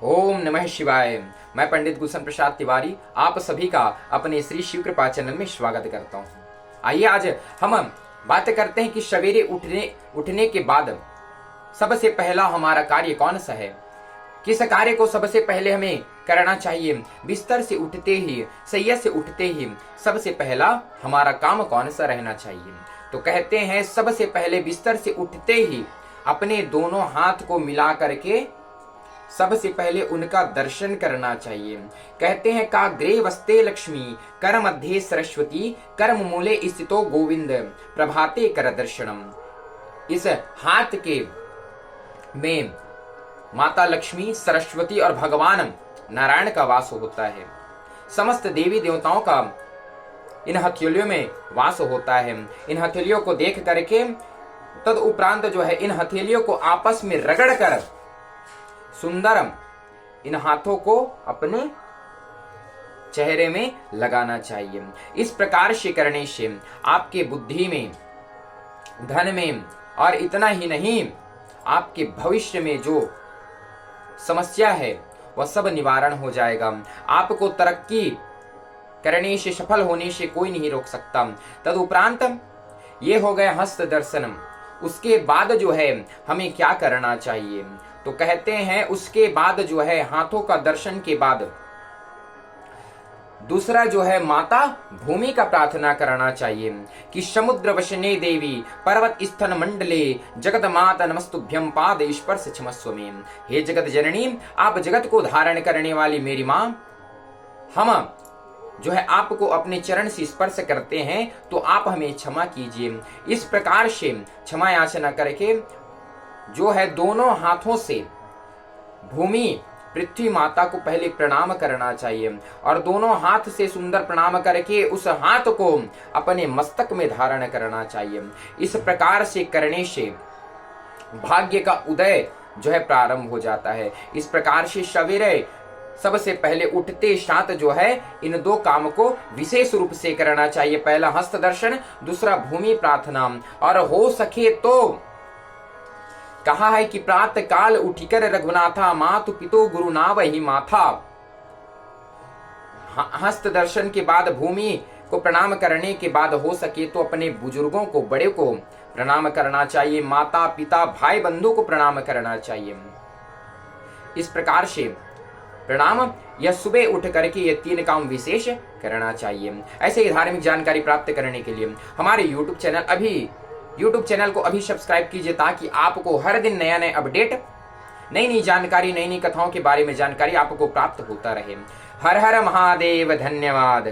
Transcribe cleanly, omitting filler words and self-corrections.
ओम नमः शिवाय। मैं पंडित गुलशन प्रसाद तिवारी आप सभी का अपने श्री शिव कृपा चैनल में स्वागत करता हूँ। आइए आज हम बात करते हैं कि सवेरे उठने के बाद सबसे पहला हमारा कार्य कौन सा है। किस कार्य को सबसे पहले हमें करना चाहिए। बिस्तर से उठते ही, सैया से उठते ही सबसे पहला हमारा काम कौन सा रहना चाहिए। तो कहते हैं सबसे पहले बिस्तर से उठते ही अपने दोनों हाथ को मिला करके सबसे पहले उनका दर्शन करना चाहिए। कहते हैं काग्रे वस्ते लक्ष्मी कर मध्ये सरस्वती कर्म मूले स्थितो गोविंद प्रभाते कर दर्शनम। इस हाथ के में माता लक्ष्मी, सरस्वती और भगवान नारायण का वास होता है। समस्त देवी देवताओं का इन हथेलियों में वास होता है। इन हथेलियों को देख करके तद उपरांत जो है इन हथेलियों को आपस में रगड़ कर सुंदर इन हाथों को अपने चेहरे में लगाना चाहिए। इस प्रकार से करने से आपके बुद्धि में, धन में और इतना ही नहीं, आपके भविष्य में जो समस्या है वह सब निवारण हो जाएगा। आपको तरक्की करने से, सफल होने से कोई नहीं रोक सकता। तदुपरांत ये हो गया हस्त दर्शन। उसके बाद जो है हमें क्या करना चाहिए। तो कहते हैं उसके बाद जो है हाथों का दर्शन के बाद दूसरा जो है माता भूमि का प्रार्थना करना चाहिए कि समुद्र वशने देवी पर्वत स्थन मंडले जगत माता नमस्तुभ्यम पाद स्पर्श क्षमस्व में। हे जगत जननी, आप जगत को धारण करने वाली मेरी मां, हम जो है आपको अपने चरण से स्पर्श करते हैं तो आप हमें क्षमा कीजिए। इस प्रकार से क्षमा याचना करके जो है दोनों हाथों से भूमि पृथ्वी माता को पहले प्रणाम करना चाहिए और दोनों हाथ से सुंदर प्रणाम करके उस हाथ को अपने मस्तक में धारण करना चाहिए। इस प्रकार से करने से भाग्य का उदय जो है प्रारंभ हो जाता है। इस प्रकार से सवेरे सबसे पहले उठते साथ जो है इन दो काम को विशेष रूप से करना चाहिए। पहला हस्त दर्शन, दूसरा भूमि प्रार्थना। और हो सके तो कहा है कि प्रातः काल उठिकर रघुनाथा मातु पितो गुरु नावहि माथा। हस्त दर्शन के बाद, भूमि को प्रणाम करने के बाद हो सके तो अपने बुजुर्गों को, बड़े को प्रणाम करना चाहिए। माता पिता भाई बंधु को प्रणाम करना चाहिए। इस प्रकार से प्रणाम या सुबह उठ करके ये तीन काम विशेष करना चाहिए। ऐसे ही धार्मिक जानकारी प्राप्त करने के लिए हमारे यूट्यूब चैनल को अभी सब्सक्राइब कीजिए ताकि आपको हर दिन नया नया अपडेट, नई नई जानकारी, नई नई कथाओं के बारे में जानकारी आपको प्राप्त होता रहे। हर हर महादेव। धन्यवाद।